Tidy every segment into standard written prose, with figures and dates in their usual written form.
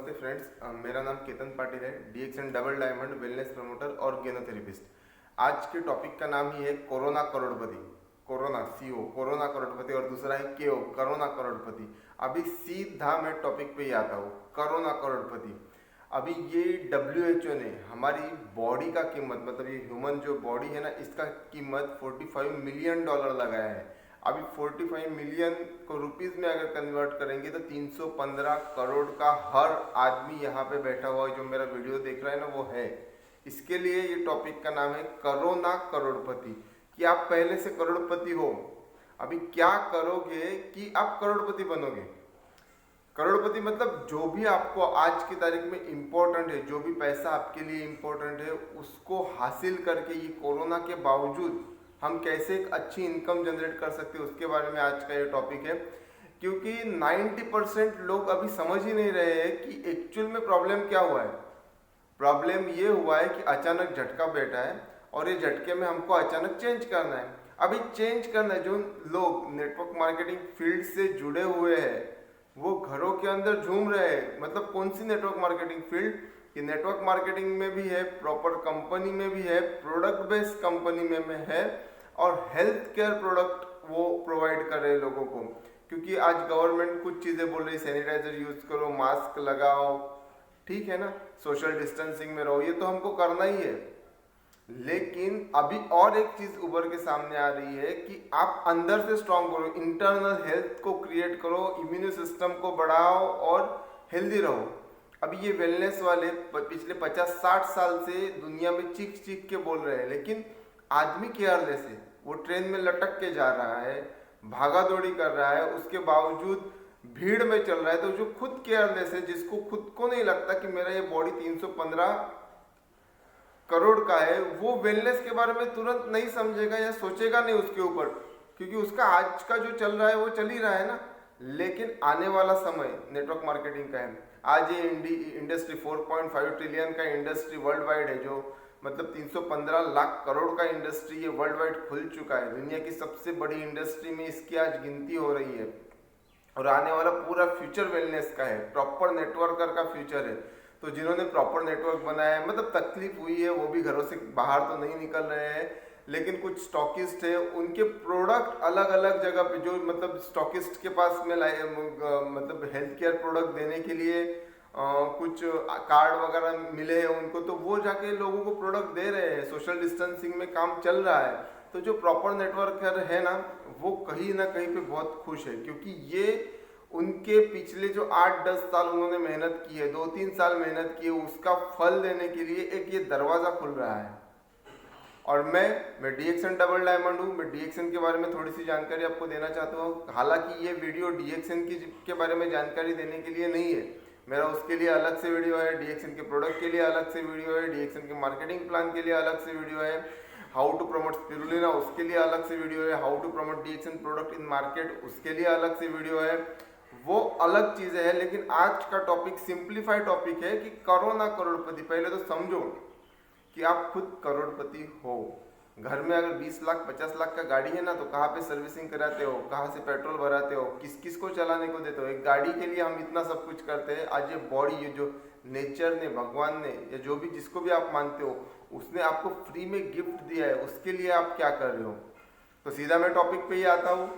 नमस्ते फ्रेंड्स, मेरा नाम केतन पाटिल है। DXN double diamond wellness promoter और गेनोथेरेपिस्ट। आज के टॉपिक का नाम ही है कोरोना करोड़पति। कोरोना सीओ कोरोना करोड़पति और दूसरा है केओ कोरोना करोड़पति। अभी सीधा मैं टॉपिक पे ही आता हूँ। कोरोना करोड़पति, अभी ये WHO ने हमारी बॉडी का कीमत, मतलब ये ह्यूमन जो बॉडी है ना, इसका कीमत $45 मिलियन लगाया है। अभी 45 मिलियन को रुपीस में अगर कन्वर्ट करेंगे तो 315 करोड़ का हर आदमी यहाँ पे बैठा हुआ है जो मेरा वीडियो देख रहा है ना, वो है। इसके लिए ये टॉपिक का नाम है कोरोना करोड़पति, कि आप पहले से करोड़पति हो, अभी क्या करोगे कि आप करोड़पति बनोगे। करोड़पति मतलब जो भी आपको आज की तारीख में इम्पोर्टेंट है, जो भी पैसा आपके लिए इम्पोर्टेंट है, उसको हासिल करके ये कोरोना के बावजूद हम कैसे एक अच्छी इनकम जनरेट कर सकते हैं, उसके बारे में आज का ये टॉपिक है। क्योंकि 90% लोग अभी समझ ही नहीं रहे हैं कि एक्चुअल में प्रॉब्लम क्या हुआ है। प्रॉब्लम ये हुआ है कि अचानक झटका बैठा है और ये झटके में हमको अचानक चेंज करना है। अभी चेंज करना है, जो लोग नेटवर्क मार्केटिंग फील्ड से जुड़े हुए हैं वो घरों के अंदर झूम रहे हैं। मतलब कौन सी नेटवर्क मार्केटिंग फील्ड, कि नेटवर्क मार्केटिंग में भी है, प्रॉपर कंपनी में भी है, प्रोडक्ट बेस्ड कंपनी में है, और हेल्थ केयर प्रोडक्ट वो प्रोवाइड कर रहे हैं लोगों को। क्योंकि आज गवर्नमेंट कुछ चीज़ें बोल रही, सैनिटाइजर यूज करो, मास्क लगाओ, ठीक है ना, सोशल डिस्टेंसिंग में रहो, ये तो हमको करना ही है। लेकिन अभी और एक चीज उभर के सामने आ रही है कि आप अंदर से स्ट्रांग करो, इंटरनल हेल्थ को क्रिएट करो, इम्यून सिस्टम को बढ़ाओ और हेल्दी रहो। अभी ये वेलनेस वाले पिछले 50-60 साल से दुनिया में चीख चीख के बोल रहे हैं, लेकिन आदमी केयरलेस है। वो ट्रेन में लटक के जा रहा है, भागा दौड़ी कर रहा है, उसके बावजूद भीड़ में चल रहा है। तो जो खुद केयरलेस है, जिसको खुद को नहीं लगता कि मेरा ये बॉडी 315 करोड़ का है, वो वेलनेस के बारे में तुरंत नहीं समझेगा या सोचेगा नहीं उसके ऊपर, क्योंकि उसका आज का जो चल रहा है वो चल ही रहा है ना। लेकिन आने वाला समय नेटवर्क मार्केटिंग का है। आज ये इंडस्ट्री 4.5 ट्रिलियन का इंडस्ट्री वर्ल्ड वाइड है, जो मतलब 315 लाख करोड़ का इंडस्ट्री ये वर्ल्ड वाइड खुल चुका है। दुनिया की सबसे बड़ी इंडस्ट्री में इसकी आज गिनती हो रही है। और आने वाला पूरा फ्यूचर वेलनेस का है, प्रॉपर नेटवर्कर का फ्यूचर है। तो जिन्होंने प्रॉपर नेटवर्क बनाया है, मतलब तकलीफ हुई है, वो भी घरों से बाहर तो नहीं निकल रहे हैं, लेकिन कुछ स्टॉकिस्ट है, उनके प्रोडक्ट अलग अलग जगह पे, जो मतलब स्टॉकिस्ट के पास में मतलब हेल्थ केयर प्रोडक्ट देने के लिए कुछ कार्ड वगैरह मिले हैं उनको, तो वो जाके लोगों को प्रोडक्ट दे रहे हैं। सोशल डिस्टेंसिंग में काम चल रहा है। तो जो प्रॉपर नेटवर्कर है ना, वो कहीं ना कहीं पे बहुत खुश है, क्योंकि ये उनके पिछले जो 8-10 साल उन्होंने मेहनत की है, 2-3 साल मेहनत की है, उसका फल देने के लिए एक ये दरवाज़ा खुल रहा है। और मैं डीएक्सएन डबल डायमंड हूँ। मैं डीएक्सएन के बारे में थोड़ी सी जानकारी आपको देना चाहता हूँ। हालांकि ये वीडियो डीएक्सएन के बारे में जानकारी देने के लिए नहीं है, मेरा उसके लिए अलग से वीडियो है, डीएक्सएन के प्रोडक्ट के लिए अलग से वीडियो है, डीएक्सएन के मार्केटिंग प्लान के लिए अलग से वीडियो है, हाउ टू प्रमोट स्पिरुलिना उसके लिए अलग से वीडियो है, how to promote DXN product in market उसके लिए अलग से वीडियो है, वो अलग चीज़ें हैं। लेकिन आज का टॉपिक सिंप्लीफाइड टॉपिक है कि कोरोना करोड़पति। पहले तो समझो कि आप खुद करोड़पति हो। घर में अगर 20 लाख 50 लाख का गाड़ी है ना, तो कहाँ पे सर्विसिंग कराते हो, कहाँ से पेट्रोल भराते हो, किस किस को चलाने को देते हो। एक गाड़ी के लिए हम इतना सब कुछ करते हैं। आज ये बॉडी, ये जो नेचर ने, भगवान ने, या जो भी जिसको भी आप मानते हो, उसने आपको फ्री में गिफ्ट दिया है, उसके लिए आप क्या कर रहे हो। तो सीधा मैं टॉपिक पे ही आता हूँ,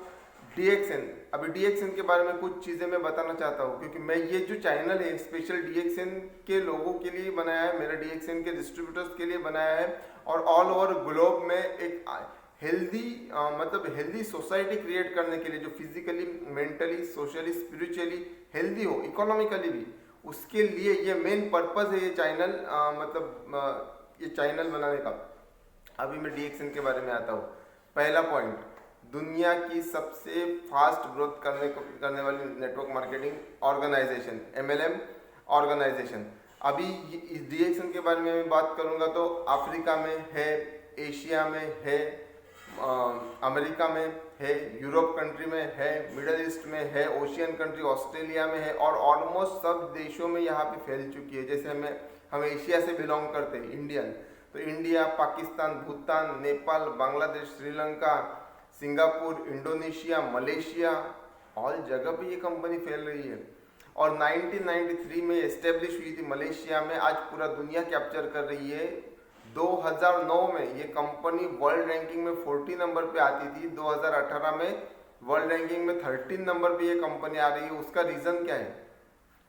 डीएक्सएन। अभी डीएक्सएन के बारे में कुछ चीज़ें मैं बताना चाहता हूँ, क्योंकि मैं ये जो चैनल है स्पेशल डीएक्सएन के लोगों के लिए बनाया है, मेरा डीएक्सएन के डिस्ट्रीब्यूटर्स के लिए बनाया है, और ऑल ओवर ग्लोब में एक हेल्दी मतलब हेल्दी सोसाइटी क्रिएट करने के लिए, जो physically, mentally, socially, spiritually healthy हो, इकोनॉमिकली भी, उसके लिए ये मेन पर्पज़ है ये चैनल, ये चैनल बनाने का। अभी मैं डीएक्सएन के बारे में आता हूँ। पहला पॉइंट, दुनिया की सबसे फास्ट ग्रोथ करने वाली network marketing organisation, MLM organisation. अभी इस डीएक्सएन के बारे में मैं बात करूंगा तो अफ्रीका में है, एशिया में है, अमेरिका में है, यूरोप कंट्री में है, मिडल ईस्ट में है, ओशियन कंट्री ऑस्ट्रेलिया में है, और ऑलमोस्ट सब देशों में यहाँ पे फैल चुकी है। जैसे हम एशिया से बिलोंग करते हैं, इंडियन, तो India, Pakistan, Bhutan, Nepal, Bangladesh, Sri Lanka, Singapore, Indonesia, Malaysia, all जगह पे ये कंपनी फैल रही है। और 1993 में एस्टेब्लिश हुई थी मलेशिया में, आज पूरा दुनिया कैप्चर कर रही है। 2009 में ये कंपनी वर्ल्ड रैंकिंग में 40 नंबर पे आती थी, 2018 में वर्ल्ड रैंकिंग में 13 नंबर पे ये कंपनी आ रही है। उसका रीज़न क्या है?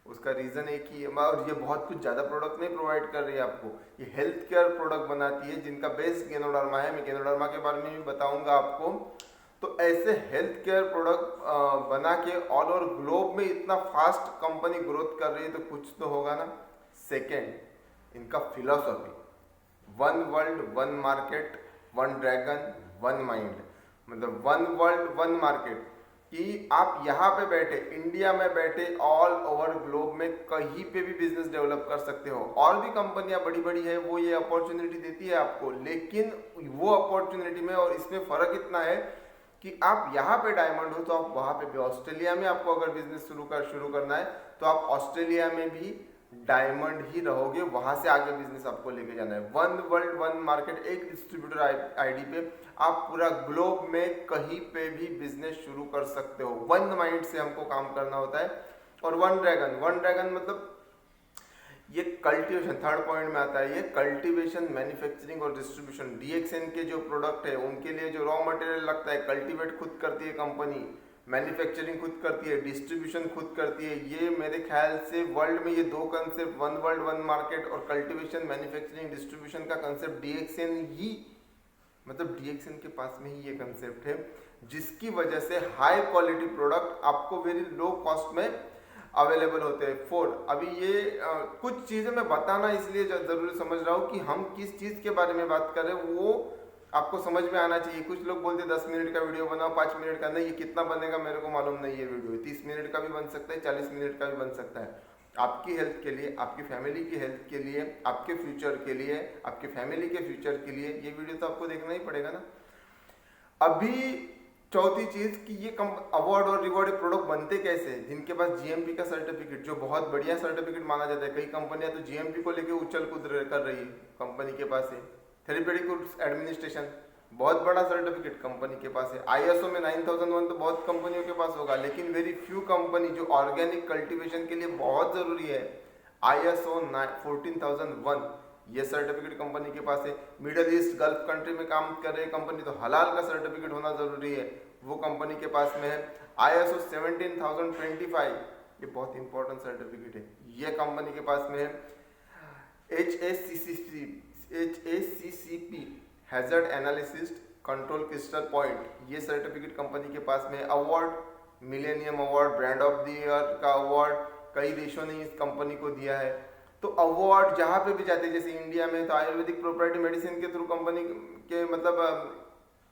उसका रीज़न एक ही है, और ये बहुत कुछ ज़्यादा प्रोडक्ट नहीं प्रोवाइड कर रही है आपको, ये हेल्थ केयर प्रोडक्ट बनाती है जिनका बेस गेनोडर्मा है। मैं गेनोडर्मा के बारे में भी बताऊंगा आपको। तो ऐसे हेल्थ केयर प्रोडक्ट बना के ऑल ओवर ग्लोब में इतना फास्ट कंपनी ग्रोथ कर रही है, तो कुछ तो होगा ना। सेकेंड, इनका philosophy, one world one market, one dragon one mind, मतलब वन वर्ल्ड वन मार्केट, कि आप यहाँ पे बैठे, इंडिया में बैठे, ऑल ओवर ग्लोब में कहीं पे भी बिजनेस डेवलप कर सकते हो। और भी कंपनियां बड़ी बड़ी है, वो ये अपॉर्चुनिटी देती है आपको, लेकिन वो अपॉर्चुनिटी में और इसमें फ़र्क इतना है कि आप यहाँ पे डायमंड हो तो आप वहाँ पे भी, ऑस्ट्रेलिया में आपको अगर बिजनेस शुरू करना है तो आप ऑस्ट्रेलिया में भी डायमंड ही रहोगे, वहां से आगे बिजनेस आपको लेके जाना है। वन वर्ल्ड वन मार्केट, एक डिस्ट्रीब्यूटर आईडी पे आप पूरा ग्लोब में कहीं पे भी बिजनेस शुरू कर सकते हो। वन माइंड से हमको काम करना होता है। और वन ड्रैगन मतलब ये कल्टीवेशन, थर्ड पॉइंट में आता है, ये कल्टीवेशन, मैन्युफैक्चरिंग और डिस्ट्रीब्यूशन। डीएक्सएन के जो प्रोडक्ट है उनके लिए जो रॉ मटेरियल लगता है, कल्टीवेट खुद करती है कंपनी, मैन्युफैक्चरिंग खुद करती है, डिस्ट्रीब्यूशन खुद करती है। ये मेरे ख्याल से वर्ल्ड में ये दो concept, one world one market और कल्टीवेशन मैन्युफैक्चरिंग डिस्ट्रीब्यूशन का कंसेप्ट डीएक्सएन ही, मतलब डीएक्सएन के पास में ही ये कंसेप्ट है, जिसकी वजह से हाई क्वालिटी प्रोडक्ट आपको वेरी लो कॉस्ट में अवेलेबल होते हैं। फोर, अभी ये कुछ चीज़ें मैं बताना इसलिए ज़रूरी समझ रहा हूँ कि हम किस चीज़ के बारे में बात कर रहे हैं वो आपको समझ में आना चाहिए। कुछ लोग बोलते हैं 10 मिनट का वीडियो बनाओ, 5 मिनट का। नहीं, ये कितना बनेगा मेरे को मालूम नहीं है। वीडियो 30 मिनट का भी बन सकता है, 40 मिनट का भी बन सकता है। आपकी हेल्थ के लिए, आपकी फैमिली की हेल्थ के लिए, आपके फ्यूचर के लिए, आपके फैमिली के फ्यूचर के लिए ये वीडियो तो आपको देखना ही पड़ेगा ना। अभी चौथी चीज कि ये अवार्ड और रिवॉर्ड प्रोडक्ट बनते कैसे हैं, जिनके पास जीएमपी का सर्टिफिकेट, जो बहुत बढ़िया सर्टिफिकेट माना जाता है। कई कंपनियां तो जीएमपी को लेके उछल कूद कर रही है, कंपनी के पास है। थेरेप्यूटिक एडमिनिस्ट्रेशन, बहुत बड़ा सर्टिफिकेट कंपनी के पास है। आईएसओ में 9001 तो बहुत कंपनियों के पास होगा, लेकिन वेरी फ्यू कंपनी जो ऑर्गेनिक कल्टीवेशन के लिए बहुत जरूरी है, आईएसओ 14001 ये सर्टिफिकेट कंपनी के पास है। मिडल ईस्ट गल्फ कंट्री में काम कर रहे कंपनी तो हलाल का सर्टिफिकेट होना जरूरी है, वो कंपनी के पास में है। आईएसओ 17025 ये बहुत इंपॉर्टेंट सर्टिफिकेट है, ये कंपनी के पास में है। HACCP hazard analysis control crystal point, ये सर्टिफिकेट कंपनी के पास में। Award, millennium award, brand of the year का अवार्ड कई देशों ने इस कंपनी को दिया है। तो अवार्ड जहाँ पे भी जाते हैं, जैसे इंडिया में तो आयुर्वेदिक प्रोप्राइटरी मेडिसिन के थ्रू कंपनी के मतलब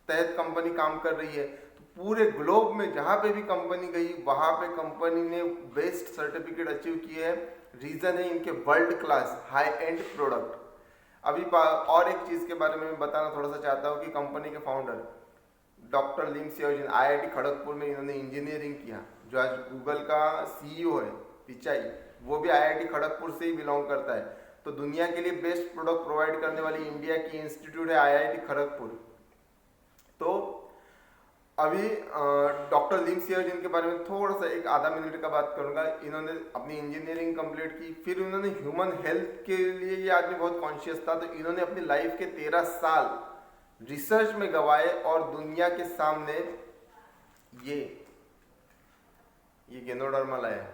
तहत कंपनी काम कर रही है। तो पूरे ग्लोब में जहाँ पे भी कंपनी गई वहाँ पे कंपनी ने बेस्ट सर्टिफिकेट अचीव किए है। रीज़न है इनके world class high and product. अभी और एक चीज़ के बारे में मैं बताना थोड़ा सा चाहता हूँ कि कंपनी के फाउंडर डॉक्टर लिम सियोजिन आईआईटी खड़गपुर में इन्होंने इंजीनियरिंग किया। जो आज गूगल का सीईओ है पिचाई, वो भी आईआईटी खड़गपुर से ही बिलोंग करता है। तो दुनिया के लिए बेस्ट प्रोडक्ट प्रोवाइड करने वाली इंडिया की इंस्टीट्यूट है आईआईटी खड़गपुर। तो अभी डॉक्टर लिम सियोजिन के बारे में थोड़ा सा एक आधा मिनट का बात करूंगा। इन्होंने अपनी इंजीनियरिंग कंप्लीट की, फिर इन्होंने ह्यूमन हेल्थ के लिए, ये आदमी बहुत कॉन्शियस था, तो इन्होंने अपनी लाइफ के 13 साल रिसर्च में गवाए और दुनिया के सामने ये गेनोडर्मा लाया।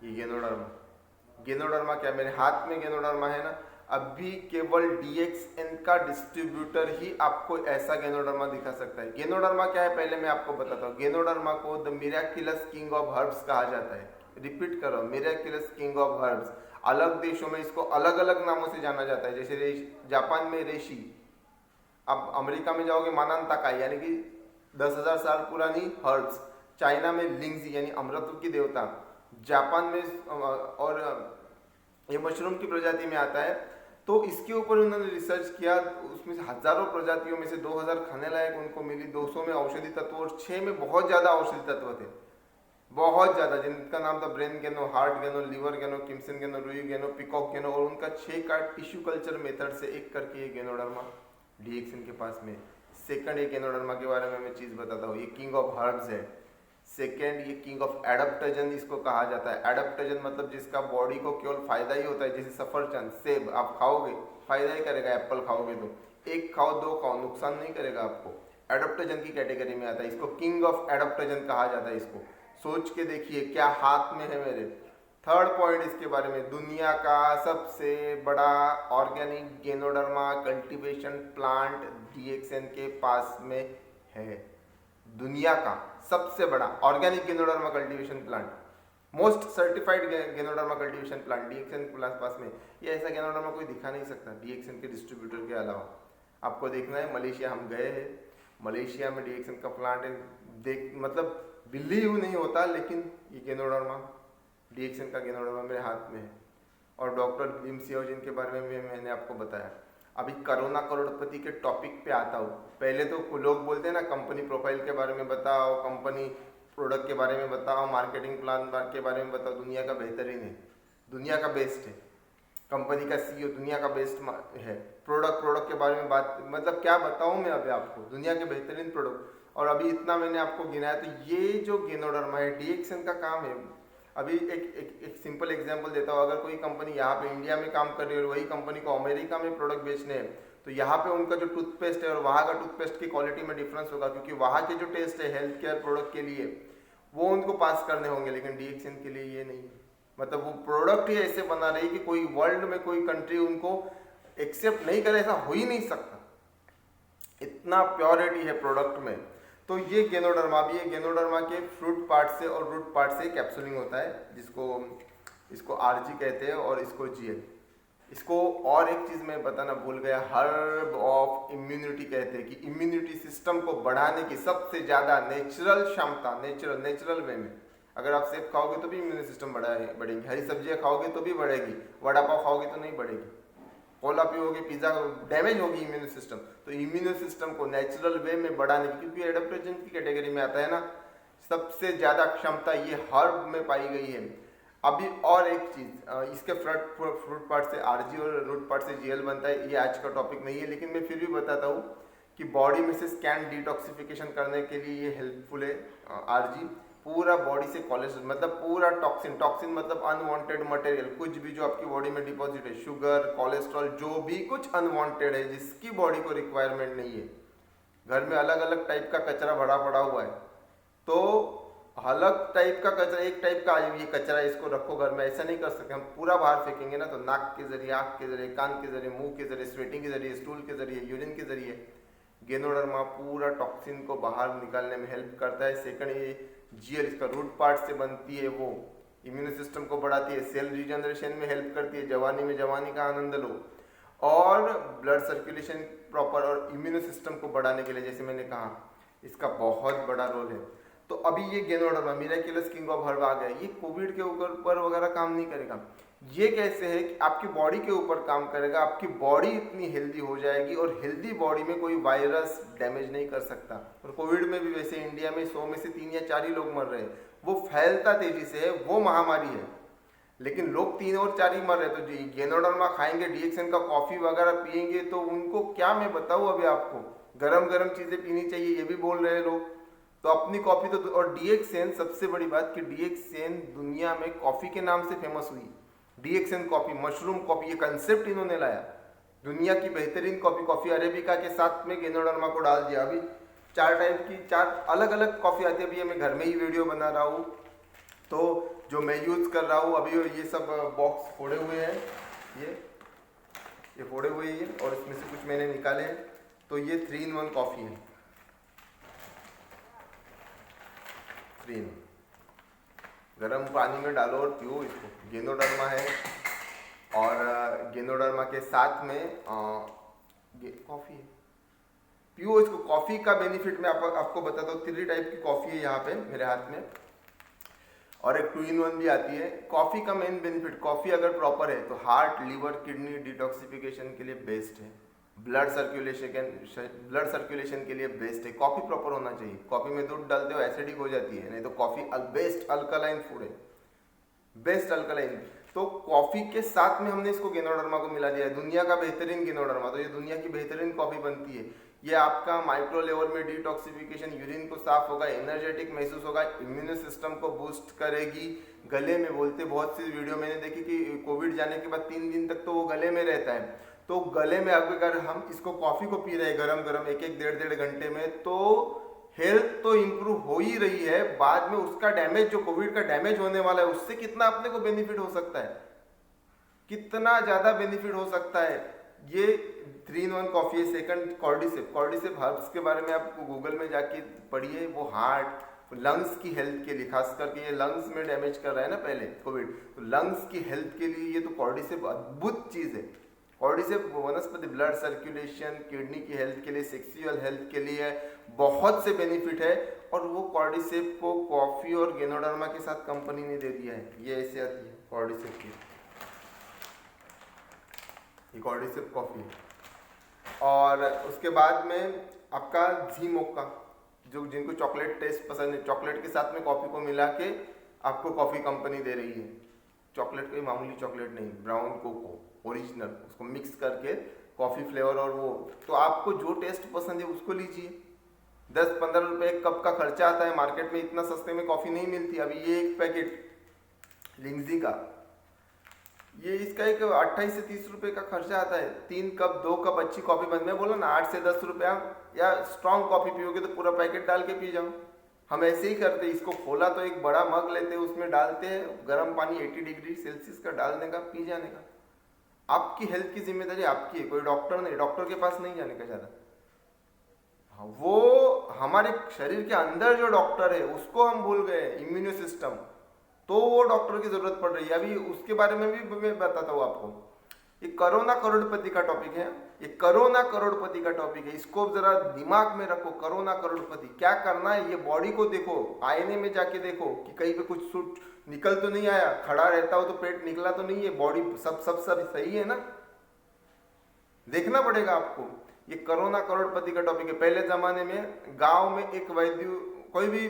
ये गेनोडर्मा क्या, मेरे हाथ में गेनोडर्मा है ना, अभी केवल डीएक्सएन का डिस्ट्रीब्यूटर ही आपको ऐसा गेनोडर्मा दिखा सकता है। गेनोडर्मा क्या है पहले मैं आपको बताता हूँ। गेनोडर्मा को the Miraculous king of herbs कहा जाता है। रिपीट करो, मिराक्युलस किंग ऑफ हर्ब्स। अलग देशों में इसको अलग अलग नामों से जाना जाता है, जैसे जापान में रेशी, अब अमेरिका में जाओगे मानांताकाई यानी कि 10,000 साल पुरानी हर्ब्स, चाइना में लिंगजी यानी अमृत की देवता, जापान में और ये मशरूम की प्रजाति में आता है। तो इसके ऊपर उन्होंने रिसर्च किया, उसमें से हजारों प्रजातियों में से 2000 खाने लायक उनको मिली, 200 में औषधि तत्व और 6 में बहुत ज़्यादा औषधि तत्व थे, बहुत ज़्यादा, जिनका नाम था ब्रेन गेनो, हार्ट गेनो, लीवर गेनो, किम्सन गेनो, रुई गेनो, पिकॉक गेनो, और उनका 6 का टिश्यू कल्चर मेथड से एक करके ये गेनोडर्मा डीएक्सएन के पास में। सेकंड एक गेनोडर्मा के बारे में मैं चीज़ बताता हूँ, ये किंग ऑफ हर्ब्स है। सेकेंड, ये किंग ऑफ एडाप्टोजन इसको कहा जाता है। एडाप्टोजन मतलब जिसका बॉडी को केवल फायदा ही होता है, जैसे सफरचंद, सेब आप खाओगे फायदा ही करेगा, एप्पल खाओगे तो एक खाओ दो खाओ नुकसान नहीं करेगा आपको, एडाप्टोजन की कैटेगरी में आता है। इसको किंग ऑफ एडाप्टोजन कहा जाता है। इसको सोच के देखिए क्या हाथ में है मेरे। थर्ड पॉइंट इसके बारे में, दुनिया का सबसे बड़ा organic ganoderma cultivation plant DXN के पास में है। दुनिया का सबसे बड़ा organic ganoderma cultivation plant, most certified ganoderma cultivation plant DXN के पास में। ये ऐसा गेनोडर्मा कोई दिखा नहीं सकता डीएक्सएन के डिस्ट्रीब्यूटर के अलावा। आपको देखना है, मलेशिया हम गए हैं, मलेशिया में डीएक्सएन का प्लांट है, देख मतलब बिलीव नहीं होता, लेकिन ये गेनोडर्मा डीएक्सएन का गेनोडर्मा मेरे हाथ में है। और डॉक्टर भीम सिंह जिनके बारे में मैंने आपको बताया। अभी कोरोना करोड़पति के टॉपिक पे आता हूँ। पहले तो लोग बोलते हैं ना कंपनी प्रोफाइल के बारे में बताओ, कंपनी प्रोडक्ट के बारे में बताओ, मार्केटिंग प्लान के बारे में बताओ। दुनिया का बेहतरीन है, दुनिया का बेस्ट है, कंपनी का सीईओ दुनिया का बेस्ट है। प्रोडक्ट के बारे में बात मतलब क्या बताऊँ मैं अभी आपको, दुनिया के बेहतरीन प्रोडक्ट। और अभी इतना मैंने आपको गिनाया, तो ये जो गेनोडर्मा है डीएक्सएन का काम है। अभी एक सिंपल एग्जांपल देता हूँ, अगर कोई कंपनी यहाँ पे इंडिया में काम कर रही है और वही कंपनी को अमेरिका में प्रोडक्ट बेचने हैं, तो यहाँ पे उनका जो टूथपेस्ट है और वहाँ का टूथपेस्ट की क्वालिटी में डिफरेंस होगा, क्योंकि वहाँ के जो टेस्ट है हेल्थ केयर प्रोडक्ट के लिए वो उनको पास करने होंगे, लेकिन डीएक्सएन के लिए ये नहीं है। मतलब वो प्रोडक्ट ही ऐसे बना रही कि कोई वर्ल्ड में कोई कंट्री उनको एक्सेप्ट नहीं करे, ऐसा हो ही नहीं सकता, इतना प्योरिटी है प्रोडक्ट में। तो ये गेनोडर्मा भी है, गेनोडर्मा के फ्रूट पार्ट से और रूट पार्ट से कैप्सूलिंग होता है, इसको आरजी कहते हैं और इसको जीएल। इसको और एक चीज़ मैं बताना भूल गया, हर्ब ऑफ इम्यूनिटी कहते हैं कि इम्यूनिटी सिस्टम को बढ़ाने की सबसे ज़्यादा नेचुरल क्षमता, नेचुरल वे में। अगर आप सेब खाओगे तो भी इम्यूनिटी सिस्टम बढ़ेगी, हरी सब्जियाँ खाओगे तो भी बढ़ेगी, वड़ा पाव खाओगे तो नहीं बढ़ेगी, कोला पियोगे, पिज्जा, डैमेज होगी इम्यून सिस्टम। तो इम्यून सिस्टम को नेचुरल वे में बढ़ाने की, क्योंकि एडाप्टोजन की कैटेगरी में आता है ना, सबसे ज़्यादा क्षमता ये हर्ब में पाई गई है। अभी और एक चीज़, इसके फ्रूट पार्ट से आरजी और रूट पार्ट से जीएल बनता है, ये आज का टॉपिक नहीं है, लेकिन मैं फिर भी बताता हूँ कि बॉडी में से स्कैन डिटॉक्सिफिकेशन करने के लिए ये हेल्पफुल है आरजी। पूरा बॉडी से कोलेस्ट्रॉल मतलब पूरा टॉक्सिन मतलब अनवांटेड मटेरियल, कुछ भी जो आपकी बॉडी में डिपॉजिट है, शुगर, कोलेस्ट्रॉल, जो भी कुछ अनवांटेड है जिसकी बॉडी को रिक्वायरमेंट नहीं है। घर में अलग अलग टाइप का कचरा भरा पड़ा हुआ है, तो अलग टाइप का कचरा, एक टाइप का ये कचरा इसको रखो घर में, ऐसा नहीं कर सकते हम, पूरा बाहर फेंकेंगे ना, तो नाक के जरिए, आँख के जरिए, कान के जरिए, मुंह के जरिए, स्वेटिंग के जरिए, स्टूल के जरिए, यूरिन के जरिए गेनोडर्मा पूरा टॉक्सिन को बाहर निकालने में हेल्प करता है। सेकंड, ये जीएल इसका रूट पार्ट से बनती है, वो इम्यून सिस्टम को बढ़ाती है, सेल रिजनरेशन में हेल्प करती है, जवानी में जवानी का आनंद लो, और ब्लड सर्कुलेशन प्रॉपर और इम्यून सिस्टम को बढ़ाने के लिए, जैसे मैंने कहा, इसका बहुत बड़ा रोल है। तो अभी ये गेनोडर्मा मिराकिलस किंग ऑफ हर्ब आ गया, ये कोविड के ऊपर वगैरह काम नहीं करेगा। ये कैसे है कि आपकी बॉडी के ऊपर काम करेगा, आपकी बॉडी इतनी हेल्दी हो जाएगी और हेल्दी बॉडी में कोई वायरस डैमेज नहीं कर सकता। और कोविड में भी वैसे इंडिया में 100 में से 3 या 4 ही लोग मर रहे हैं, वो फैलता तेजी से है, वो महामारी है, लेकिन लोग 3 और 4 ही मर रहे। तो जी गेनोडर्मा खाएंगे, डीएक्सएन का कॉफी वगैरह पियेंगे, तो उनको क्या मैं बताऊँ अभी आपको, गरम गरम चीजें पीनी चाहिए, ये भी बोल रहे हैं लोग। तो अपनी कॉफी तो, और डीएक्सएन, सबसे बड़ी बात कि डीएक्सएन दुनिया में कॉफी के नाम से फेमस हुई। डीएक्सएन कॉफी, मशरूम कॉफी, ये कंसेप्ट इन्होंने लाया, दुनिया की बेहतरीन कॉफी अरेबिका के साथ में गेनोडर्मा को डाल दिया। अभी 4 टाइप की 4 अलग अलग कॉफी आती है। अभी मैं घर में ही वीडियो बना रहा हूँ, तो जो मैं यूज कर रहा हूँ अभी, ये सब बॉक्स फोड़े हुए हैं, ये फोड़े हुए हैं, और इसमें से कुछ मैंने निकाले हैं। तो ये 3-in-1 कॉफी है, 3 गरम पानी में डालो और पियो इसको। गेनोडर्मा है, और गेनोडर्मा के साथ में कॉफ़ी है, पियो इसको। कॉफ़ी का बेनिफिट मैं आपको बताता हूँ। 3 टाइप की कॉफ़ी है यहाँ पे मेरे हाथ में, और एक 2-in-1 भी आती है। कॉफ़ी का मेन बेनिफिट, कॉफ़ी अगर प्रॉपर है तो हार्ट, लिवर, किडनी डिटॉक्सिफिकेशन के लिए बेस्ट है, ब्लड सर्कुलेशन के लिए बेस्ट है। कॉफ़ी प्रॉपर होना चाहिए। कॉफ़ी में दूध डालते हो एसिडिक हो जाती है, नहीं तो कॉफ़ी बेस्ट अल्कलाइन फूड है, बेस्ट अल्कलाइन। तो कॉफ़ी के साथ में हमने इसको गेनोडर्मा को मिला दिया है, दुनिया का बेहतरीन गेनोडर्मा। तो ये दुनिया की बेहतरीन कॉफ़ी बनती है। ये आपका माइक्रो लेवल में डिटॉक्सिफिकेशन, यूरिन को साफ होगा, एनर्जेटिक महसूस होगा, इम्यून सिस्टम को बूस्ट करेगी। गले में बोलते बहुत सी वीडियो मैंने देखी कि कोविड जाने के बाद 3 दिन तक तो वो गले में रहता है। तो गले में अगर हम इसको कॉफी को पी रहे हैं गरम गरम एक एक डेढ़ घंटे में, तो हेल्थ तो इंप्रूव हो ही रही है, बाद में उसका डैमेज जो कोविड का डैमेज होने वाला है उससे कितना अपने को बेनिफिट हो सकता है, कितना ज्यादा बेनिफिट हो सकता है। ये 3-in-1 कॉफी है। सेकंड कॉर्डिसेप हर्ब्स के बारे में आप गूगल में जाके पढ़िए। वो हार्ट लंग्स की हेल्थ के लिए, खास करके ये लंग्स में डैमेज कर रहा है ना पहले कोविड, तो लंग्स की हेल्थ के लिए ये तो कॉर्डिसेप अद्भुत चीज है। कॉर्डिसेप वनस्पति ब्लड सर्कुलेशन, किडनी की हेल्थ के लिए, सेक्सुअल हेल्थ के लिए बहुत से बेनिफिट है। और वो कॉर्डिसेप को कॉफी और गेनोडर्मा के साथ कंपनी ने दे दिया है। ये ऐसे आती है कॉर्डिसेप की, ये कॉर्डिसेप कॉफी है। और उसके बाद में आपका घी मोका, जो जिनको चॉकलेट टेस्ट पसंद है, चॉकलेट के साथ में कॉफी को मिला के आपको कॉफी कंपनी दे रही है। चॉकलेट कोई मामूली चॉकलेट नहीं, ब्राउन कोको ओरिजिनल, उसको मिक्स करके कॉफी फ्लेवर, और वो तो आपको जो टेस्ट पसंद है उसको लीजिए। 10-15 रुपए एक कप का खर्चा आता है, मार्केट में इतना सस्ते में कॉफी नहीं मिलती। अभी ये एक पैकेट लिंगजी का, ये इसका एक 28 से 30 रुपए का खर्चा आता है। 3 कप 2 कप अच्छी कॉफी बन, मैं बोला ना 8 से 10 रुपया, या स्ट्रॉन्ग कॉफी पियोगे तो पूरा पैकेट डाल के पी जाओ। हम ऐसे ही करते, इसको खोला तो एक बड़ा मग लेते, उसमें डालते हैं गर्म पानी 80 डिग्री सेल्सियस का डालने का, पी जाने का। आपकी हेल्थ की जिम्मेदारी आपकी है, कोई डॉक्टर नहीं, डॉक्टर के पास नहीं जाने का ज्यादा। वो हमारे शरीर के अंदर जो डॉक्टर है उसको हम भूल गए, इम्यूनो सिस्टम, तो वो डॉक्टर की जरूरत पड़ रही है। अभी उसके बारे में भी मैं बताता हूँ आपको। ये कोरोना करोड़पति का टॉपिक है, ये कोरोना करोड़पति का टॉपिक है, इसको जरा दिमाग में रखो। कोरोना करोड़पति क्या करना है, ये बॉडी को देखो, आईने में जाके देखो कि कहीं पे कुछ सूट निकल तो नहीं आया, खड़ा रहता हो तो पेट निकला तो नहीं है, बॉडी सब सही है ना, देखना पड़ेगा आपको। ये कोरोना करोड़पति का टॉपिक है। पहले जमाने में गांव में एक वैद्य, कोई भी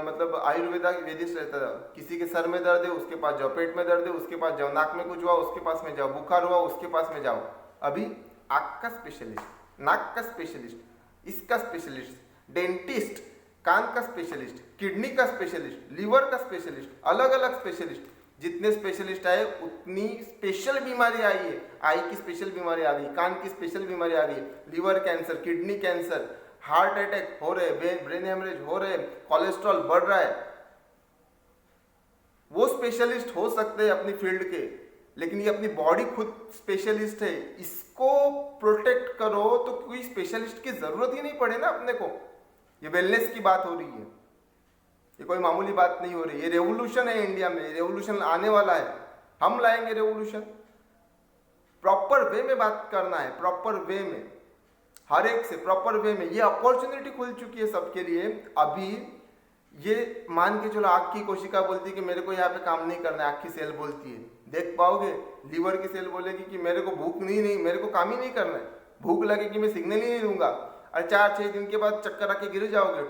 मतलब आयुर्वेदा वेदिस्ट रहता था, किसी के सर में दर्द है उसके पास जाओ, पेट में दर्द है उसके पास जाओ, नाक में कुछ हुआ उसके पास में जाओ, बुखार हुआ उसके पास में जाओ। अभी आँख का स्पेशलिस्ट, नाक का स्पेशलिस्ट, इसका स्पेशलिस्ट, डेंटिस्ट, कान का स्पेशलिस्ट, किडनी का स्पेशलिस्ट, लीवर का स्पेशलिस्ट, अलग अलग स्पेशलिस्ट। जितने स्पेशलिस्ट आए उतनी स्पेशल बीमारी आई है। आई की स्पेशल बीमारी आ गई, कान की स्पेशल बीमारी आ गई, liver cancer, kidney cancer, heart attack हो रहे, ब्रेन हेमरेज हो रहे, कोलेस्ट्रॉल बढ़ रहा है। वो स्पेशलिस्ट हो सकते हैं अपनी फील्ड के, लेकिन ये अपनी बॉडी खुद स्पेशलिस्ट है, इसको प्रोटेक्ट करो तो कोई स्पेशलिस्ट की जरूरत ही नहीं पड़े ना अपने को। ये वेलनेस की बात हो रही है, ये कोई मामूली बात नहीं हो रही। ये रेवोल्यूशन है इंडिया में, रेवोल्यूशन आने वाला है, हम लाएंगे रेवोल्यूशन। प्रॉपर वे में बात करना है, प्रॉपर वे में, हर एक से प्रॉपर वे में। ये अपॉर्चुनिटी खुल चुकी है सबके लिए। अभी ये मान के चलो, आँख की कोशिका बोलती है कि मेरे को यहाँ पे काम नहीं करना है, आँख की सेल बोलती है, देख पाओगे। लीवर की सेल बोलेगी कि मेरे को भूख नहीं, मेरे को काम ही नहीं करना है, भूख लगेगी मैं सिग्नल ही नहीं दूंगा। और 4-6 दिन के बाद चक्कर आके गिर जाओगे।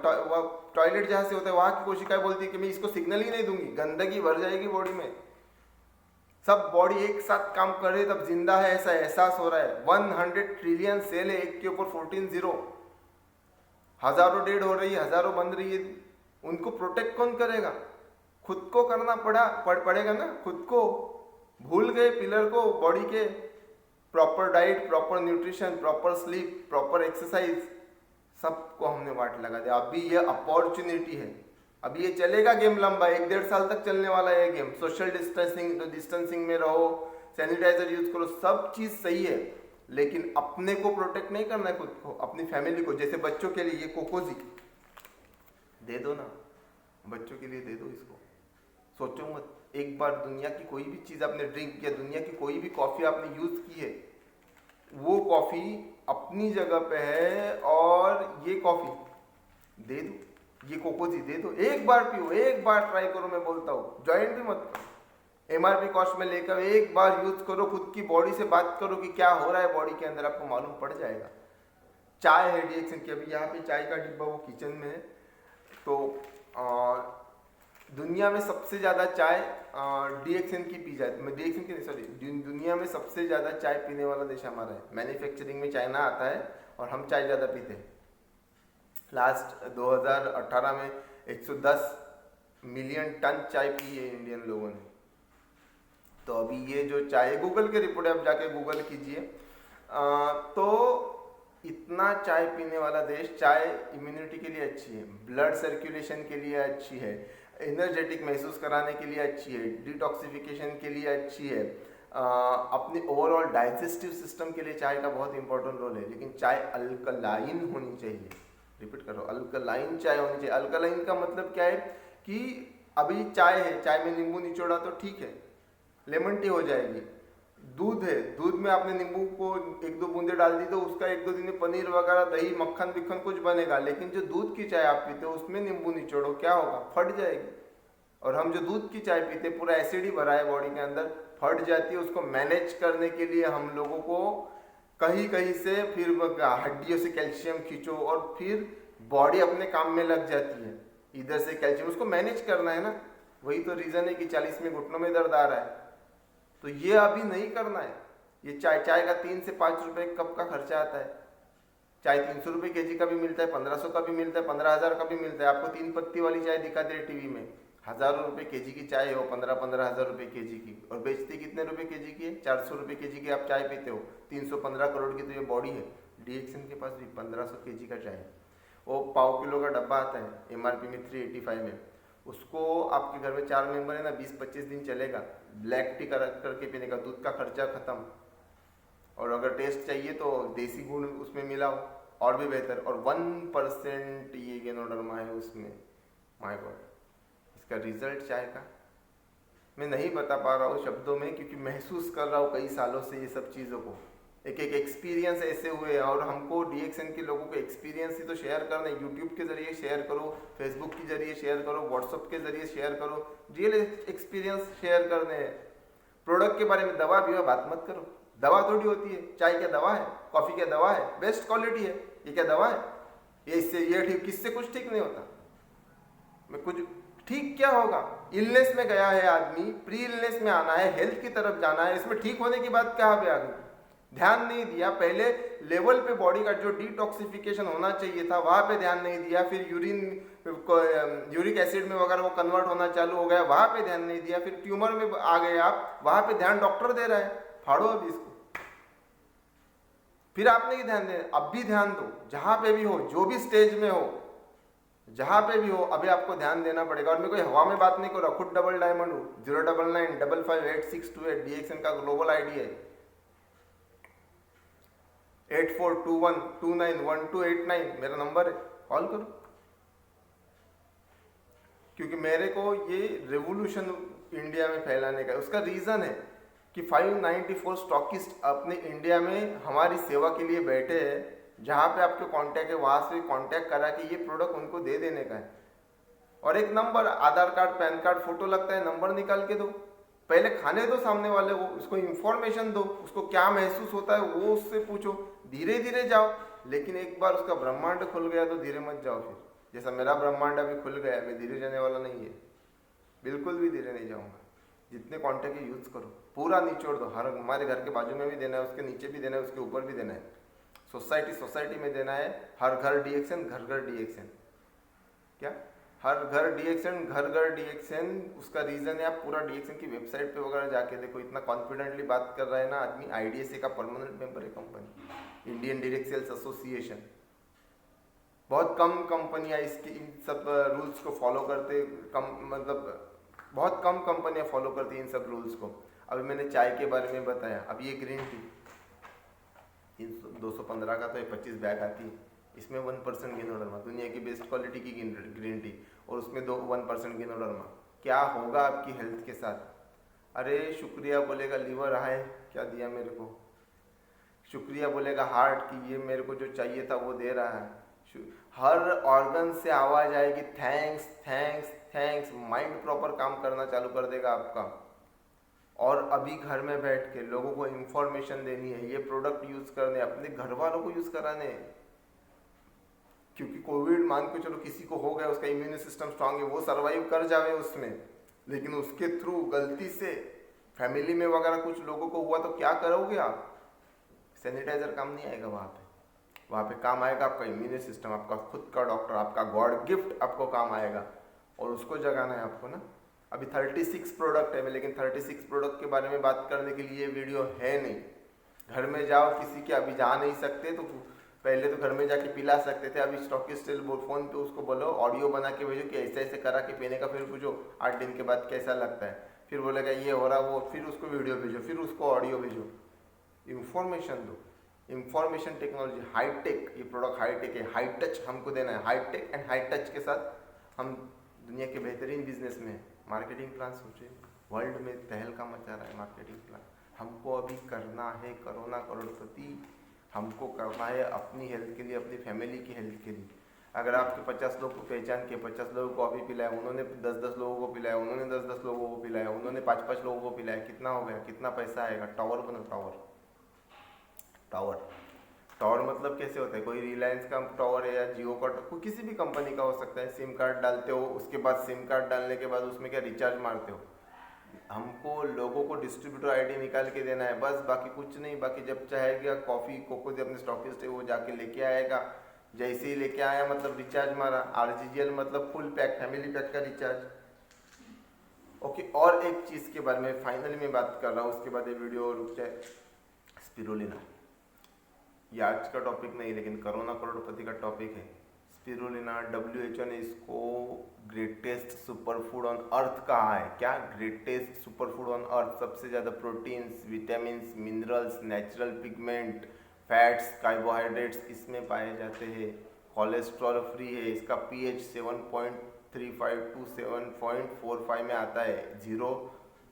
टॉयलेट जहाँ से होता है वहां की कोशिकाएं बोलती है कि मैं इसको सिग्नल ही नहीं दूंगी, गंदगी भर जाएगी बॉडी में। सब बॉडी एक साथ काम कर रही है तब जिंदा है ऐसा एहसास हो रहा है। 100 ट्रिलियन सेल है, एक के ऊपर 14 जीरो, हजारों डेड हो रही है, हजारों बन रही है। उनको प्रोटेक्ट कौन करेगा? खुद को करना पड़ेगा ना। खुद को भूल गए पिलर को बॉडी के। Proper diet, proper nutrition, proper sleep, proper exercise, सबको हमने वाट लगा दिया। अभी ये अपॉर्चुनिटी है, अभी ये चलेगा गेम लंबा, 1-1.5 साल तक चलने वाला है गेम। सोशल डिस्टेंसिंग में रहो, सैनिटाइजर यूज करो, सब चीज सही है, लेकिन अपने को प्रोटेक्ट नहीं करना है, खुद को, अपनी फैमिली को। जैसे बच्चों के लिए ये कोकोजी दे दो ना, बच्चों के लिए दे दो इसको। सोचो मत, एक बार दुनिया की कोई भी चीज आपने ड्रिंक किया, दुनिया की कोई भी कॉफी आपने यूज की है, वो कॉफी अपनी जगह पे है, और ये कॉफी दे दो, ये कोकोजी दे दो, एक बार पियो, एक बार ट्राई करो। मैं बोलता हूँ ज्वाइन भी मत करो, MRP कॉस्ट में लेकर एक बार यूज करो, खुद की बॉडी से बात करो कि क्या हो रहा है बॉडी के अंदर, आपको मालूम पड़ जाएगा। चाय है DXN की, अभी यहाँ पे चाय का डिब्बा वो किचन में है, तो दुनिया में सबसे ज़्यादा चाय डीएक्सएन की पी जाती, डीएक्सएन की सॉरी, दुनिया में सबसे ज़्यादा चाय पीने वाला देश हमारा है। मैन्युफैक्चरिंग में चाइना आता है और हम चाय ज़्यादा पीते हैं। लास्ट 2018 में 110 मिलियन टन चाय पी है इंडियन लोगों ने। तो अभी ये जो चाय, गूगल के रिपोर्ट आप जाके गूगल कीजिए, तो इतना चाय पीने वाला देश, चाय इम्यूनिटी के लिए अच्छी है, ब्लड सर्कुलेशन के लिए अच्छी है, एनर्जेटिक महसूस कराने के लिए अच्छी है, डिटॉक्सिफिकेशन के लिए अच्छी है, अपने ओवरऑल डाइजेस्टिव सिस्टम के लिए चाय का बहुत इंपॉर्टेंट रोल है। लेकिन चाय अल्कलाइन होनी चाहिए। रिपीट करो, अल्कलाइन चाय होनी चाहिए। अल्कलाइन का मतलब क्या है कि अभी चाय है, चाय में नींबू निचोड़ा तो ठीक है, लेमन टी हो जाएगी। दूध है, दूध में आपने नींबू को 1-2 बूंदे डाल दी तो उसका 1-2 दिन में पनीर वगैरह, दही, मक्खन विक्खन कुछ बनेगा। लेकिन जो दूध की चाय आप पीते हो उसमें नींबू निचोड़ो, क्या होगा? फट जाएगी। और हम जो दूध की चाय पीते, पूरा एसिड ही भरा है बॉडी के अंदर, फट जाती है। उसको मैनेज करने के लिए हम लोगों को कहीं कहीं से फिर हड्डियों से कैल्शियम खींचो और फिर बॉडी अपने काम में लग जाती है। इधर से कैल्शियम उसको मैनेज करना है ना, वही तो रीजन है कि 40 में घुटनों में दर्द आ रहा है। तो ये अभी नहीं करना है। ये चाय का 3 से 5 रुपए कप का खर्चा आता है। चाय 300 रुपये केजी का भी मिलता है, 1500 का भी मिलता है, 15,000 का भी मिलता है। आपको 3 पत्ती वाली चाय दिखाते हैं टीवी में, हज़ारों रुपये केजी की चाय है वो, 15-15 हज़ार रुपये केजी की। और बेचती कितने रुपए केजी की है? 400 रुपये केजी की आप चाय पीते हो। 315 करोड़ की तो ये बॉडी है। डीएक्सएन के पास भी 1500 केजी का चाय है। वो पाव किलो का डब्बा आता है, एमआरपी में 385 में। उसको आपके घर में 4 मेंबर है ना, 20-25 दिन चलेगा। ब्लैक टी करके पीने का, दूध का खर्चा खत्म। और अगर टेस्ट चाहिए तो देसी गुड़ उसमें मिलाओ, और भी बेहतर। और 1% ये गेनोडर्मा है उसमें। माय गॉड, इसका रिजल्ट चाय का मैं नहीं बता पा रहा हूँ शब्दों में, क्योंकि महसूस कर रहा हूँ कई सालों से ये सब चीज़ों को। एक एक एक्सपीरियंस ऐसे हुए हैं, और हमको डीएक्सएन के लोगों को एक्सपीरियंस ही तो शेयर करना है। यूट्यूब के जरिए शेयर करो, फेसबुक के जरिए शेयर करो, व्हाट्सअप के जरिए शेयर करो, रियल एक्सपीरियंस शेयर करने हैं। प्रोडक्ट के बारे में दवा भी बात मत करो। दवा थोड़ी होती है, चाय क्या दवा है? कॉफ़ी क्या दवा है? बेस्ट क्वालिटी है, ये क्या दवा है? ये इससे ये ठीक, किससे कुछ ठीक नहीं होता। मैं कुछ ठीक क्या होगा? इलनेस में गया है आदमी, प्री इलनेस में आना है, हेल्थ की तरफ जाना है, इसमें ठीक होने की बात क्या पे आ गई? ध्यान नहीं दिया पहले लेवल पे, बॉडी का जो डिटॉक्सिफिकेशन होना चाहिए था वहां पे ध्यान नहीं दिया। फिर यूरिक एसिड में वगैरह वो कन्वर्ट होना चालू हो गया, वहां पे ध्यान नहीं दिया। फिर ट्यूमर में आ गए आप, वहां पे ध्यान डॉक्टर दे रहा है, फाड़ो अभी इसको। फिर आपने ही ध्यान देना, अब भी ध्यान दो, जहां पे भी हो, जो भी स्टेज में हो, जहां पे भी हो, अभी आपको ध्यान देना पड़ेगा। और मैं कोई हवा में बात नहीं कर रहा, खुद डबल डायमंड हूँ। 0995558 डीएक्सएन का ग्लोबल आईडी है। 8421291289 मेरा नंबर है, कॉल करो। क्योंकि मेरे को ये रेवोल्यूशन इंडिया में फैलाने का, उसका रीजन है कि 594 स्टॉकिस्ट अपने इंडिया में हमारी सेवा के लिए बैठे हैं। जहां पे आपके कांटेक्ट है वहां से कांटेक्ट करा के ये प्रोडक्ट उनको दे देने का है। और एक नंबर, आधार कार्ड, पैन कार्ड, फोटो लगता है, नंबर निकाल के दो। पहले खाने दो सामने वाले को, उसको इंफॉर्मेशन दो, उसको क्या महसूस होता है वो उससे पूछो, धीरे धीरे जाओ। लेकिन एक बार उसका ब्रह्मांड खुल गया तो धीरे मत जाओ। फिर जैसा मेरा ब्रह्मांड अभी खुल गया, मैं धीरे जाने वाला नहीं है, बिल्कुल भी धीरे नहीं जाऊंगा। जितने कॉन्टेक्ट यूज करो, पूरा निचोड़ दो। हर हमारे घर के बाजू में भी देना है, उसके नीचे भी देना है, उसके ऊपर भी देना है, सोसाइटी में देना है। हर घर डीएक्सएन, घर घर डीएक्सएन। क्या हर घर डीएक्सएन, घर घर डीएक्सएन? उसका रीजन है, आप पूरा डीएक्सएन की वेबसाइट पे वगैरह जाके देखो। इतना कॉन्फिडेंटली बात कर रहा है ना आदमी। आईडीएसए का परमानेंट मेंबर है company, Indian direct sales association. बहुत कम कंपनियां इसके इन सब रूल्स को फॉलो करते, मतलब बहुत कम कंपनियां फॉलो करती इन सब रूल्स को। अभी मैंने चाय के बारे में बताया। अब ये ग्रीन टी 215 का तो 25 बैग आती है, इसमें 1% गिनोडर्मा, दुनिया की बेस्ट क्वालिटी की ग्रीन टी, और उसमें 1% गिनोडर्मा। क्या होगा आपकी हेल्थ के साथ? अरे शुक्रिया बोलेगा लीवर है, क्या दिया मेरे को। शुक्रिया बोलेगा हार्ट की, ये मेरे को जो चाहिए था वो दे रहा है। हर ऑर्गन से आवाज आएगी thanks thanks thanks. Mind proper काम करना चालू कर देगा आपका। और अभी घर में बैठ के लोगों को इंफॉर्मेशन देनी है, ये प्रोडक्ट यूज करने, अपने घर वालों को यूज कराने हैं। क्योंकि कोविड मान के चलो किसी को हो गया, उसका इम्यून सिस्टम स्ट्रांग है, वो सर्वाइव कर जावे उसमें, लेकिन उसके थ्रू गलती से फैमिली में वगैरह कुछ लोगों को हुआ तो क्या करोगे आप? सैनिटाइजर काम नहीं आएगा वहाँ पे काम आएगा आपका इम्यून सिस्टम, आपका खुद का डॉक्टर, आपका गॉड गिफ्ट आपको काम आएगा, और उसको जगाना है आपको ना। अभी 36 प्रोडक्ट है, लेकिन 36 प्रोडक्ट के बारे में बात करने के लिए वीडियो है नहीं। घर में जाओ किसी के, अभी जा नहीं सकते तो पहले तो घर में जाके पिला सकते थे, अभी स्टॉकिस्ट फोन पे उसको बोलो ऑडियो बना के भेजो कि ऐसे ऐसे करा के पीने का, फिर पूछो 8 दिन के बाद कैसा लगता है, फिर बोलेगा ये हो रहा वो, फिर उसको वीडियो भेजो, फिर उसको ऑडियो भेजो, इंफॉर्मेशन दो। इंफॉर्मेशन टेक्नोलॉजी हाईटेक, ये प्रोडक्ट हाईटेक है, हाई टच हमको देना है, हाईटेक एंड हाई टच के साथ हम दुनिया के बेहतरीन बिजनेस में मार्केटिंग प्लान सोचे। वर्ल्ड में तहलका मचा रहा है मार्केटिंग प्लान, हमको अभी करना है कोरोना करोड़पति, हमको करना है अपनी हेल्थ के लिए, अपनी फैमिली की हेल्थ के लिए। अगर आपके 50 लोग को पहचान के 50 लोगों को अभी पिलाया, उन्होंने 10-10 लोगों को पिलाया, उन्होंने 10-10 लोगों को पिलाया, उन्होंने 5-5 लोगों को पिलाया, कितना हो गया, कितना पैसा आएगा? टावर बनो, टावर टावर टावर मतलब कैसे होता है? कोई रिलायंस का टावर है या जियो का, कोई किसी भी कंपनी का हो सकता है। सिम कार्ड डालते हो, उसके बाद सिम कार्ड डालने के बाद उसमें क्या रिचार्ज मारते हो। हमको लोगों को डिस्ट्रीब्यूटर आईडी निकाल के देना है बस, बाकी कुछ नहीं। बाकी जब चाहेगा कॉफ़ी कोको जो अपने स्टॉकिस्ट है वो जाके लेके आएगा, जैसे ही लेके आया मतलब रिचार्ज मारा। RGGL मतलब फुल पैक, फैमिली पैक का रिचार्ज। ओके, और एक चीज़ के बारे में फाइनली मैं बात कर रहा हूँ, उसके बाद ये वीडियो रुक जाए। स्पिरुलिना, ये आज का टॉपिक नहीं लेकिन कोरोना करोड़पति का टॉपिक है। स्पिरुलिना, WHO ने इसको greatest super food on earth कहा है। क्या? Greatest super food on earth. सबसे ज़्यादा proteins, vitamins, minerals, natural pigment, fats, carbohydrates इसमें पाए जाते हैं। कोलेस्ट्रॉल फ्री है, इसका pH 7.35 to 7.45 में आता है। 0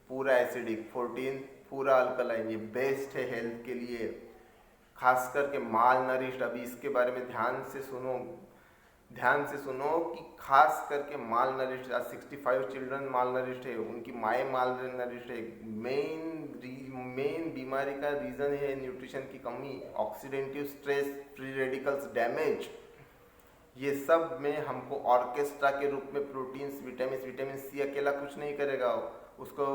पूरा एसिडिक, 14 पूरा अल्कलाइन। ये बेस्ट है हेल्थ के लिए, खास करके माल नरिश्ड। अभी इसके बारे में ध्यान से सुनो कि खास करके माल नरिश्ड, 65 चिल्ड्रन माल नरिश्ड है, उनकी माएँ माल नरिश्ड है। मेन बीमारी का रीज़न है न्यूट्रिशन की कमी, oxidative stress, free radicals damage. ये सब में हमको ऑर्केस्ट्रा के रूप में प्रोटीन्स, विटामिन सी अकेला कुछ नहीं करेगा, उसको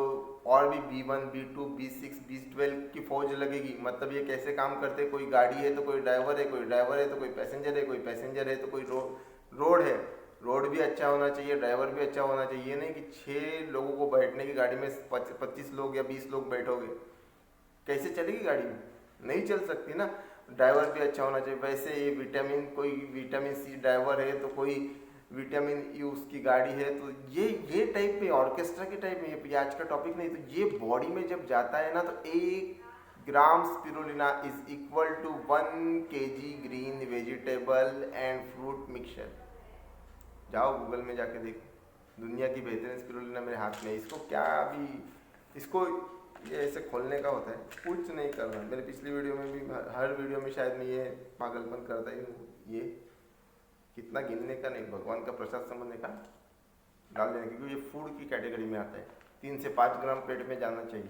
और भी B1, B2, B6, B12 की फौज लगेगी। मतलब ये कैसे काम करते हैं? कोई गाड़ी है तो कोई ड्राइवर है, कोई ड्राइवर है तो कोई पैसेंजर है, कोई पैसेंजर है तो कोई रोड है। रोड भी अच्छा होना चाहिए, ड्राइवर भी अच्छा होना चाहिए। ये नहीं कि 6 लोगों को बैठने की गाड़ी में 25 लोग या 20 लोग बैठोगे, कैसे चलेगी गाड़ी? नहीं चल सकती ना। ड्राइवर भी अच्छा होना चाहिए। वैसे ये कोई विटामिन सी ड्राइवर है तो कोई विटामिन ई उसकी गाड़ी है, तो ये टाइप में, ऑर्केस्ट्रा के टाइप में। ये आज का टॉपिक नहीं। तो ये बॉडी में जब जाता है ना, तो 1 gram spirulina is equal to 1 kg green vegetable and fruit mixture. जाओ गूगल में जाके देखो, दुनिया की बेहतरीन स्पिरुलिना मेरे हाथ में। इसको क्या अभी, इसको ये ऐसे खोलने का होता है, कुछ नहीं करना। मेरे पिछली वीडियो में भी, हर वीडियो में शायद मैं ये पागलपन करता ही हूँ। ये कितना गिनने का नहीं, भगवान का प्रसाद समझने का डाल देने, क्योंकि ये फूड की कैटेगरी में आता है। 3 से 5 ग्राम पेट में जाना चाहिए।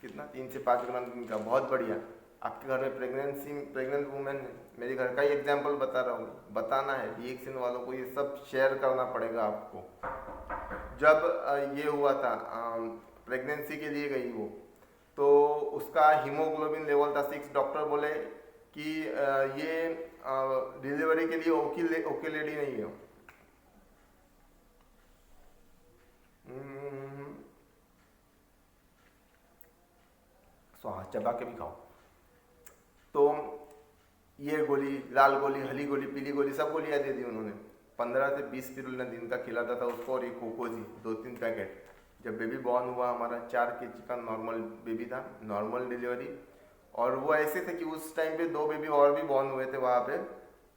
कितना? 3 से 5 ग्राम दिन का, बहुत बढ़िया। आपके घर में प्रेग्नेंट वुमेन है, मेरे घर का ही एग्जाम्पल बता रहा हूँ, बताना है DXN वालों को, ये सब शेयर करना पड़ेगा आपको। जब ये हुआ था, प्रेगनेंसी के लिए गई वो, तो उसका हीमोग्लोबिन लेवल था 6। डॉक्टर बोले कि ये डिलीवरी के लिए ओके लेडी नहीं है। चबा के भी खाओ। तो ये गोली, लाल गोली, हरी गोली, पीली गोली, सब गोलियां दे दी उन्होंने। 15 से 20 स्पिरुलिना दिन का खिलाता था उसको, और एक कोकोजी 2-3 पैकेट। जब बेबी बॉर्न हुआ, हमारा 4 kg का नॉर्मल बेबी था, नॉर्मल डिलीवरी। और वो ऐसे थे कि उस टाइम पे 2 बेबी और भी बॉर्न हुए थे वहाँ पे,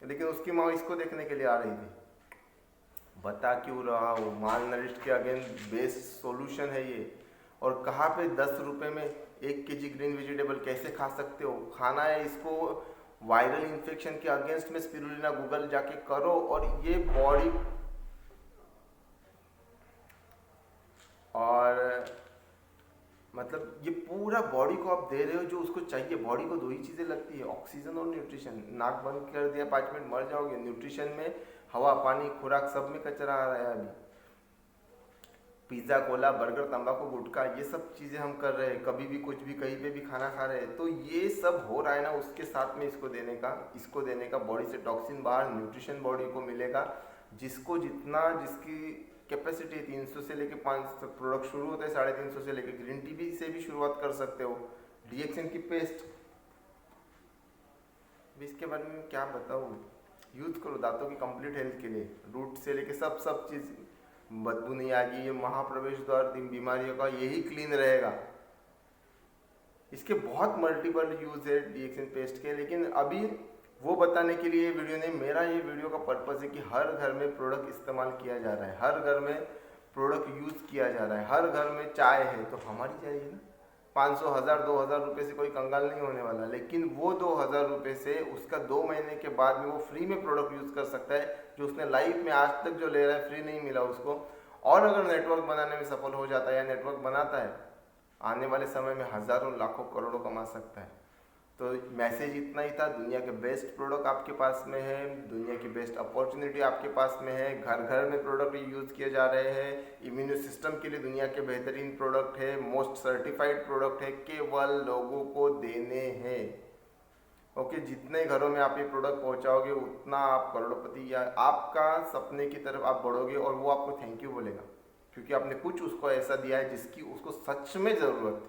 लेकिन उसकी माँ इसको देखने के लिए आ रही थी। बता क्यों रहा हूँ, माल नरिश्ड के अगेंस्ट बेस्ट सॉल्यूशन है ये। और कहाँ पे 10 रुपये में 1 kg ग्रीन वेजिटेबल कैसे खा सकते हो? खाना है इसको वायरल इन्फेक्शन के अगेंस्ट में। स्पिरुलिना गूगल जाके करो, और ये बॉडी, और मतलब ये पूरा बॉडी को आप दे रहे हो जो उसको चाहिए। बॉडी को दो ही चीज़ें लगती है, ऑक्सीजन और न्यूट्रिशन। नाक बंद कर दिया 5 मिनट, मर जाओगे। न्यूट्रिशन में हवा, पानी, खुराक, सब में कचरा आ रहा है अभी। पिज़्ज़ा, कोला, बर्गर, तंबाकू, गुटखा, ये सब चीज़ें हम कर रहे हैं, कभी भी कुछ भी कहीं पे भी खाना खा रहे हैं, तो ये सब हो रहा है ना, उसके साथ में इसको देने का बॉडी से टॉक्सिन बाहर, न्यूट्रिशन बॉडी को मिलेगा। जिसको जितना, जिसकी कैपेसिटी 300 से लेके 500 तक प्रोडक्ट शुरू होते हैं, 350 से लेके ग्रीन टी भी से भी शुरुआत कर सकते हो। डीएक्सएन की पेस्ट, इसके बारे में क्या बताऊँ, यूज करो दांतों की कंप्लीट हेल्थ के लिए। रूट से लेके सब चीज़, बदबू नहीं आएगी, ये महाप्रवेश द्वार बीमारियों का यही क्लीन रहेगा। इसके बहुत मल्टीपल यूज है डीएक्सएन पेस्ट के, लेकिन अभी वो बताने के लिए वीडियो नहीं। मेरा ये वीडियो का पर्पज़ है कि हर घर में प्रोडक्ट इस्तेमाल किया जा रहा है, हर घर में प्रोडक्ट यूज़ किया जा रहा है, हर घर में चाय है तो हमारी चाहिए ना। 500, 1000, 2000 रुपये से कोई कंगाल नहीं होने वाला, लेकिन वो 2000 रुपये से उसका 2 महीने के बाद में वो फ्री में प्रोडक्ट यूज़ कर सकता है, जो उसने लाइफ में आज तक जो ले रहा है फ्री नहीं मिला उसको। और अगर नेटवर्क बनाने में सफल हो जाता है या नेटवर्क बनाता है, आने वाले समय में हज़ारों, लाखों, करोड़ों कमा सकता है। तो मैसेज इतना ही था। दुनिया के बेस्ट प्रोडक्ट आपके पास में है, दुनिया की बेस्ट अपॉर्चुनिटी आपके पास में है, घर घर में प्रोडक्ट यूज़ किए जा रहे हैं। इम्यून सिस्टम के लिए दुनिया के बेहतरीन प्रोडक्ट है, मोस्ट सर्टिफाइड प्रोडक्ट है, केवल लोगों को देने हैं। ओके, जितने घरों में आप ये प्रोडक्ट पहुंचाओगे उतना आप करोड़पति या आपका सपने की तरफ आप बढ़ोगे, और वो आपको थैंक यू बोलेगा, क्योंकि आपने कुछ उसको ऐसा दिया है जिसकी उसको सच में ज़रूरत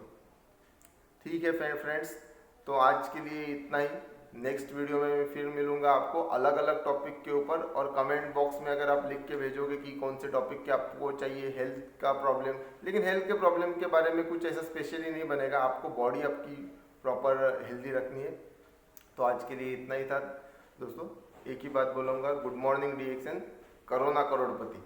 थी। ठीक है फ्रेंड्स, तो आज के लिए इतना ही। नेक्स्ट वीडियो में मैं फिर मिलूंगा आपको अलग अलग टॉपिक के ऊपर, और कमेंट बॉक्स में अगर आप लिख के भेजोगे कि कौन से टॉपिक के आपको चाहिए, हेल्थ का प्रॉब्लम, लेकिन हेल्थ के प्रॉब्लम के बारे में कुछ ऐसा स्पेशली नहीं बनेगा, आपको बॉडी आपकी प्रॉपर हेल्दी रखनी है। तो आज के लिए इतना ही था दोस्तों। एक ही बात बोलूँगा, गुड मॉर्निंग डीएक्सएन, करो ना करोड़पति।